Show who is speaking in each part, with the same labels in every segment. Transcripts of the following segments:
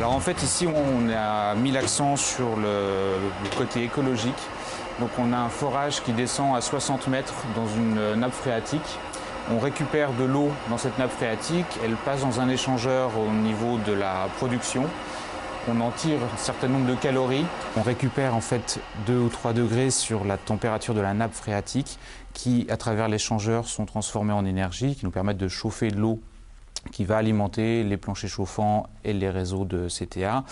Speaker 1: Alors en fait ici on a mis l'accent sur le côté écologique. Donc on a un forage qui descend à 60 mètres dans une nappe phréatique. On récupère de l'eau dans cette nappe phréatique, elle passe dans un échangeur au niveau de la production. On en tire un certain nombre de calories. On récupère en fait 2 ou 3 degrés sur la température de la nappe phréatique qui, à travers l'échangeur, sont transformés en énergie, qui nous permettent de chauffer de l'eau qui va alimenter les planchers chauffants et les réseaux de CTA.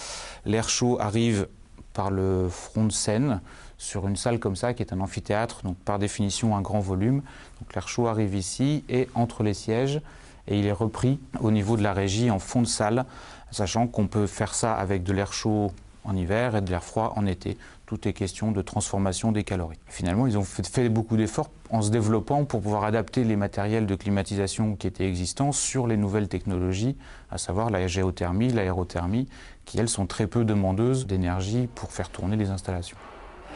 Speaker 1: L'air chaud arrive par le front de scène sur une salle comme ça qui est un amphithéâtre, donc par définition un grand volume. Donc l'air chaud arrive ici et entre les sièges et il est repris au niveau de la régie en fond de salle, sachant qu'on peut faire ça avec de l'air chaud en hiver et de l'air froid en été. Tout est question de transformation des calories. Finalement, ils ont fait beaucoup d'efforts en se développant pour pouvoir adapter les matériels de climatisation qui étaient existants sur les nouvelles technologies, à savoir la géothermie, l'aérothermie, qui elles sont très peu demandeuses d'énergie pour faire tourner les installations.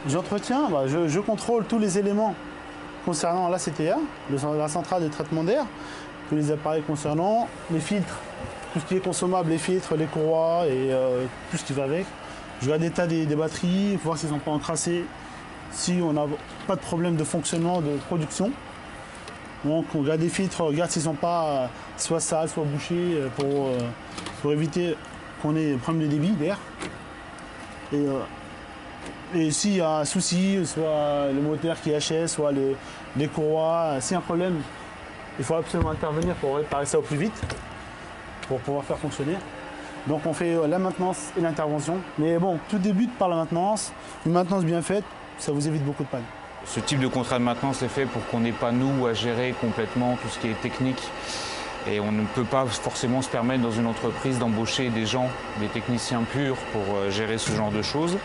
Speaker 2: J'entretiens, je contrôle tous les éléments concernant la CTA, la centrale de traitement d'air, tous les appareils concernant les filtres, tout ce qui est consommable, les filtres, les courroies et tout ce qui va avec. Je regarde l'état des batteries, voir s'ils ne sont pas encrassés, si on n'a pas de problème de fonctionnement, de production. Donc on regarde les filtres, on regarde s'ils ne sont pas soit sales, soit bouchés pour éviter qu'on ait un problème de débit d'air. Et s'il y a un souci, soit le moteur qui HS, soit les courroies, s'il y a un problème, il faut absolument intervenir pour réparer ça au plus vite, pour pouvoir faire fonctionner. Donc on fait la maintenance et l'intervention. Mais bon, tout débute par la maintenance. Une maintenance bien faite, ça vous évite beaucoup de panne.
Speaker 1: Ce type de contrat de maintenance est fait pour qu'on n'ait pas nous à gérer complètement tout ce qui est technique. Et on ne peut pas forcément se permettre dans une entreprise d'embaucher des gens, des techniciens purs pour gérer ce genre de choses.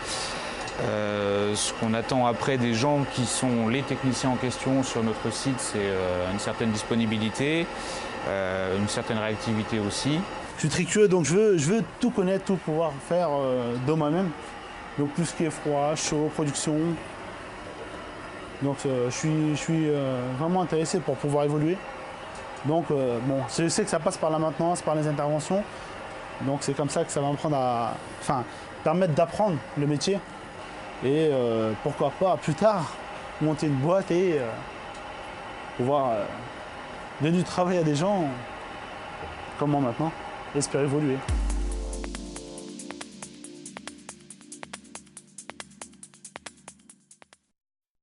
Speaker 1: Ce qu'on attend après des gens qui sont les techniciens en question sur notre site, c'est une certaine disponibilité, une certaine réactivité aussi.
Speaker 2: Je suis trictueux, donc je veux tout connaître, tout pouvoir faire de moi-même. Donc tout ce qui est froid, chaud, production. Donc je suis vraiment intéressé pour pouvoir évoluer. Donc bon, je sais que ça passe par la maintenance, par les interventions. Donc c'est comme ça que ça va me prendre permettre d'apprendre le métier. Et pourquoi pas plus tard monter une boîte et pouvoir donner du travail à des gens comme moi maintenant, et espérer évoluer.